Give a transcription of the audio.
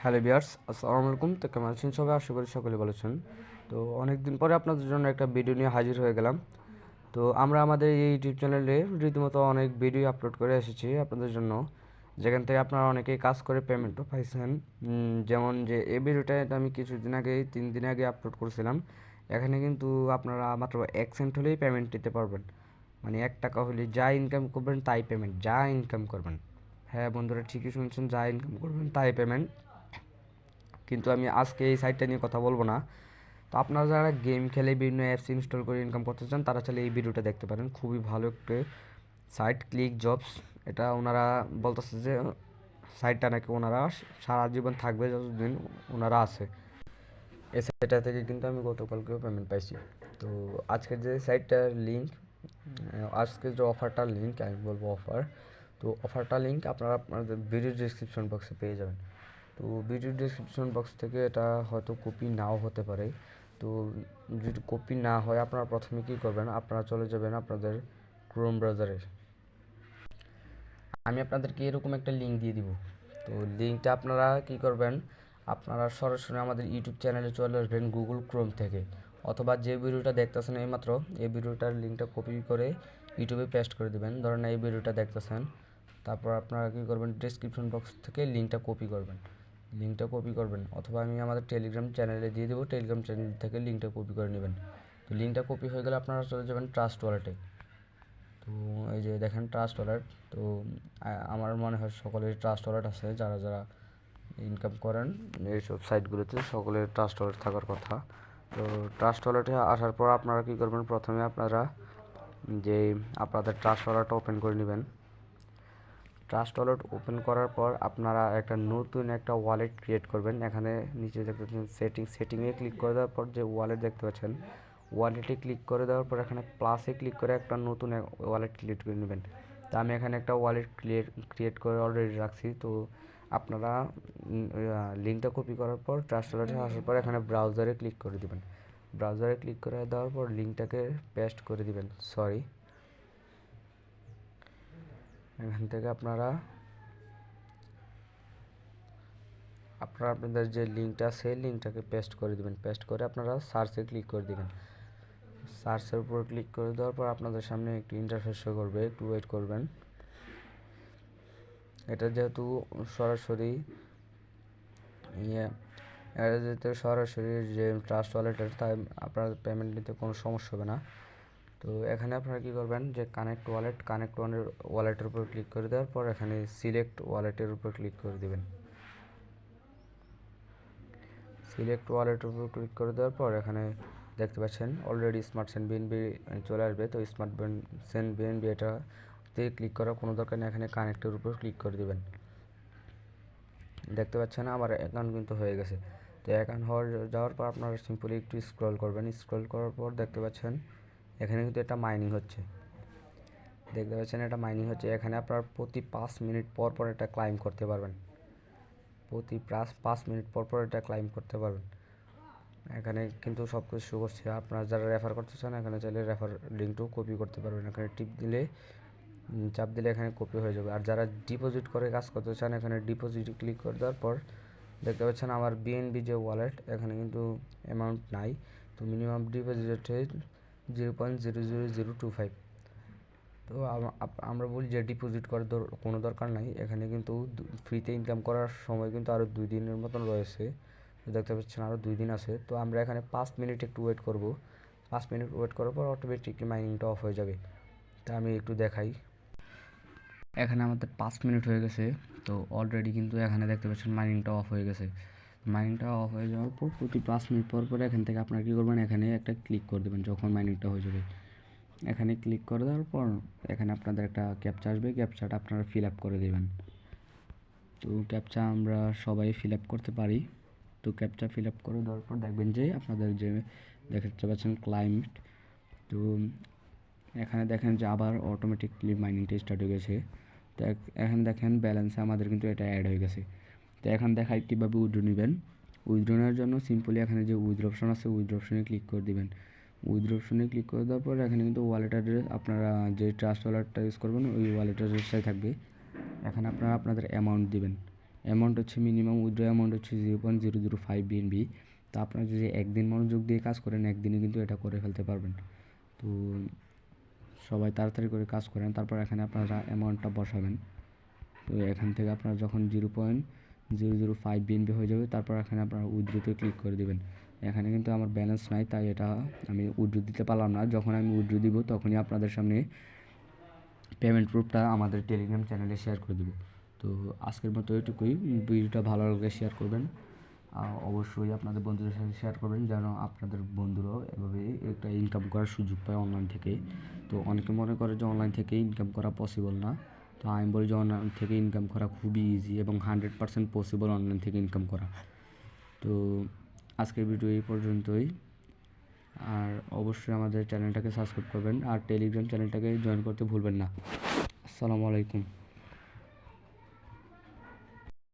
Hello viewers, আসসালামু আলাইকুম। তো কেমন আছেন সবাই? আশা করি সকলে ভালো আছেন। তো অনেক দিন পরে আপনাদের জন্য একটা ভিডিও নিয়ে হাজির হয়ে গেলাম। তো আমরা আমাদের এই ইউটিউব চ্যানেলে রীতিমতো অনেক ভিডিও আপলোড করে এসেছি আপনাদের জন্য, যেখান থেকে আপনারা অনেকেই কাজ করে পেমেন্টও পাইছেন। যেমন যে এই ভিডিওটা আমি কিছুদিন আগে 3 দিন আগে আপলোড করেছিলাম। এখানে কিন্তু আপনারা মাত্র 1 সেন্ট হলেই পেমেন্ট দিতে পারবেন, মানে 1 টাকা হলে যা ইনকাম করবেন তাই পেমেন্ট, যা ইনকাম করবেন। হ্যাঁ বন্ধুরা, ঠিকই শুনছেন, যা ইনকাম করবেন তাই পেমেন্ট। কিন্তু আমি আজকে এই সাইটটা নিয়ে কথা বলবো না। তো আপনারা যারা গেম খেলে বিভিন্ন অ্যাপস ইনস্টল করে ইনকাম করতে চান, তারা চাইলে এই ভিডিওটা দেখতে পারেন। খুবই ভালো একটা সাইট, ক্লিক জবস। এটা ওনারা বলতেছে যে সাইটটা নাকি ওনারা সারা জীবন থাকবে যতদিন ওনারা আছে। এই সাইটটা থেকে কিন্তু আমি গতকালকেও পেমেন্ট পাইছি। তো আজকের যে সাইটটার লিঙ্ক, আজকের যে অফারটার লিঙ্ক আমি বলবো অফার, তো অফারটা লিঙ্ক আপনারা আপনাদের ভিডিও ডিসক্রিপশন বক্সে পেয়ে যাবেন। তো ভিডিও ডিসক্রিপশন বক্স থেকে এটা হয়তো কপি নাও হতে পারে। তো যদি কপি না হয়, আপনারা প্রথমে কী করবেন, আপনারা চলে যাবেন আপনাদের ক্রোম ব্রাউজারে। আমি আপনাদেরকে এরকম একটা লিঙ্ক দিয়ে দিব। তো লিঙ্কটা আপনারা কী করবেন, আপনারা সরাসরি আমাদের ইউটিউব চ্যানেলে চলে আসবেন গুগল ক্রোম থেকে, অথবা যে ভিডিওটা দেখতেছেন এইমাত্র এই ভিডিওটার লিঙ্কটা কপি করে ইউটিউবে পেস্ট করে দেবেন। ধরেন এই ভিডিওটা দেখতেছেন, তারপর আপনারা কী করবেন, ডিসক্রিপশন বক্স থেকে লিঙ্কটা কপি করবেন, অথবা আমি আমাদের টেলিগ্রাম চ্যানেলে দিয়ে দেবো, টেলিগ্রাম চ্যানেল থেকে লিঙ্কটা কপি করে নেবেন। তো লিঙ্কটা কপি হয়ে গেলে আপনারা চলে যাবেন ট্রাস্ট ওয়ালেটে। তো এই যে দেখেন ট্রাস্ট ওয়ালেট। তো আমার মনে হয় সকলের ট্রাস্ট ওয়ালেট আছে, যারা যারা ইনকাম করেন এইসব সাইটগুলোতে সকলের ট্রাস্ট ওয়ালেট থাকার কথা। তো ট্রাস্ট ওয়ালেটে আসার পর আপনারা কী করবেন, প্রথমে আপনারা যে আপনাদের ট্রাস্ট ওয়ালেট ওপেন করে নেবেন। ট্রাস্ট ওয়ালেট ওপেন করার পর আপনারা একটা নতুন একটা ওয়ালেট ক্রিয়েট করবেন। এখানে নিচে দেখতে পাচ্ছেন সেটিংয়ে ক্লিক করে দেওয়ার পর যে ওয়ালেট দেখতে পাচ্ছেন, ওয়ালেটে ক্লিক করে দেওয়ার পর এখানে প্লাসে ক্লিক করে একটা নতুন ওয়ালেট ক্রিয়েট করে নেবেন। তো আমি এখানে একটা ওয়ালেট ক্রিয়েট করে অলরেডি রাখছি। তো আপনারা লিঙ্কটা কপি করার পর ট্রাস্ট ওয়ালেটে আসার পর এখানে ব্রাউজারে ক্লিক করে দিবেন। ব্রাউজারে ক্লিক করে দেওয়ার পর লিঙ্কটাকে পেস্ট করে দিবেন। এখান থেকে আপনারা আপনাদের যে লিঙ্কটা সেই লিঙ্কটাকে পেস্ট করে দিবেন। পেস্ট করে আপনারা সার্চে ক্লিক করে দিবেন। সার্চের উপর ক্লিক করে দেওয়ার পর আপনাদের সামনে একটু ইন্টারফেস শো করবে, একটু ওয়েট করবেন। এটা যেহেতু সরাসরি যে ট্রাস্ট ওয়ালেটের, তাই আপনার পেমেন্ট নিতে কোনো সমস্যা হবে না। তো এখানে আপনারা কী করবেন, যে কানেক্ট ওয়ালেটের উপর ক্লিক করে দেওয়ার পর এখানে সিলেক্ট ওয়ালেটের উপর ক্লিক করে দেবেন। সিলেক্ট ওয়ালেটের উপর ক্লিক করে দেওয়ার পর এখানে দেখতে পাচ্ছেন অলরেডি স্মার্ট সেন্ড বিএনবি চলে আসবে। তো স্মার্ট সেন্ড বিএনবি এটাতে ক্লিক করার কোনো দরকার নেই, এখানে কানেক্টের উপর ক্লিক করে দেবেন। দেখতে পাচ্ছেন আমার অ্যাকাউন্ট কিন্তু হয়ে গেছে। তো অ্যাকাউন্ট যাওয়ার পর আপনারা সিম্পলি একটু স্ক্রল করবেন। স্ক্রল করার পর দেখতে পাচ্ছেন এখানে কিন্তু এটা মাইনিং হচ্ছে। এখানে আপনার প্রতি 5 মিনিট পর পর এটা ক্লাইম করতে পারবেন। প্রতি 5 মিনিট পর পর এটা ক্লাইম করতে পারবেন। এখানে কিন্তু সব কিছু শো করছে। আপনারা যারা রেফার করতে চান, এখানে চাইলে রেফার লিঙ্কটাও কপি করতে পারবেন। এখানে চাপ দিলে এখানে কপি হয়ে যাবে। আর যারা ডিপোজিট করে কাজ করতে চান, এখানে ডিপোজিটে ক্লিক করে দেওয়ার পর দেখতে পাচ্ছেন আমার বিএনবি যে ওয়ালেট, এখানে কিন্তু অ্যামাউন্ট নাই। তো মিনিমাম ডিপোজিট হচ্ছে 0.00025। তো আমরা বলি যে ডিপোজিট করার কোনো দরকার নাই। এখানে কিন্তু ফ্রিতে ইনকাম করার সময় কিন্তু আরও 2 দিনের মতন রয়েছে। দেখতে পাচ্ছেন আরও 2 দিন আছে। তো আমরা এখানে 5 মিনিট একটু ওয়েট করব। 5 মিনিট ওয়েট করার পর অটোমেটিকলি মাইনিংটা অফ হয়ে যাবে। তা আমি একটু দেখাই। এখানে আমাদের 5 মিনিট হয়ে গেছে। তো অলরেডি কিন্তু এখানে দেখতে পাচ্ছেন মাইনিংটা অফ হয়ে গেছে। মাইনিংটা অফ হয়ে যাওয়ার পর প্রতি 5 মিনিট পর পর এখান থেকে আপনারা কী করবেন, এখানে একটা ক্লিক করে দেবেন যখন মাইনিংটা হয়ে যাবে। এখানে ক্লিক করে দেওয়ার পর এখানে আপনাদের একটা ক্যাপচা আসবে, ক্যাপচাটা আপনারা ফিল আপ করে দেবেন। তো ক্যাপচা আমরা সবাই ফিল আপ করতে পারি। তো ক্যাপচা ফিল আপ করে দেওয়ার পর দেখবেন যে আপনাদের যে দেখতে পাচ্ছেন ক্লাইমেট, তো এখানে দেখেন যে আবার অটোমেটিকলি মাইনিংটা স্টার্ট হয়ে গেছে। তো এখানে দেখেন ব্যালেন্সে আমাদের কিন্তু এটা অ্যাড হয়ে গেছে। তো এখন দেখাই কীভাবে উইথড্র নেবেন। উইথড্র নেওয়ার জন্য সিম্পলি এখানে যে উইথড্র অপশন আছে, উইথড্র অপশনে ক্লিক করে দেবেন। উইথড্র অপশনে ক্লিক করে দেওয়ার পর এখানে কিন্তু ওয়ালেট অ্যাড্রেস, আপনারা যে ট্রাস্ট ওয়ালেটটা ইউজ করবেন ওই ওয়ালেট অ্যাড্রেসটাই থাকবে। এখানে আপনারা আপনাদের অ্যামাউন্ট দিবেন। অ্যামাউন্ট হচ্ছে মিনিমাম উইথড্র অ্যামাউন্ট হচ্ছে 0.005 বিএনবি। তো আপনারা যদি একদিন মনোযোগ দিয়ে কাজ করেন একদিনে কিন্তু এটা করে ফেলতে পারবেন। তো সবাই তাড়াতাড়ি করে কাজ করেন। তারপর এখানে আপনারা অ্যামাউন্টটা বসাবেন। তো এখান থেকে আপনারা যখন 0.005 বিএনবি হয়ে যাবে তারপর এখানে আপনারা উইথড্রোতে ক্লিক করে দেবেন। এখানে কিন্তু আমার ব্যালেন্স নাই, তাই এটা আমি উইথড্রো দিতে পারলাম না। যখন আমি উইথড্রো দিব তখনই আপনাদের সামনে পেমেন্ট প্রুফটা আমাদের টেলিগ্রাম চ্যানেলে শেয়ার করে দেবো। তো আজকের মতো এটুকুই। ভিডিওটা ভালো লাগলে শেয়ার করবেন, অবশ্যই আপনাদের বন্ধুদের সাথে শেয়ার করবেন যেন আপনাদের বন্ধুরাও এভাবে একটা ইনকাম করার সুযোগ পায় অনলাইন থেকে। তো অনেকে মনে করে যে অনলাইন থেকে ইনকাম করা পসিবল না, তো আমি বলি যে অনলাইন থেকে ইনকাম করা খুবই ইজি এবং 100% পসিবল অনলাইন থেকে ইনকাম করা। তো আজকের ভিডিও এই পর্যন্তই। আর অবশ্যই আমাদের চ্যানেলটাকে সাবস্ক্রাইব করবেন আর টেলিগ্রাম চ্যানেলটাকে জয়েন করতে ভুলবেন না। আসসালামু আলাইকুম।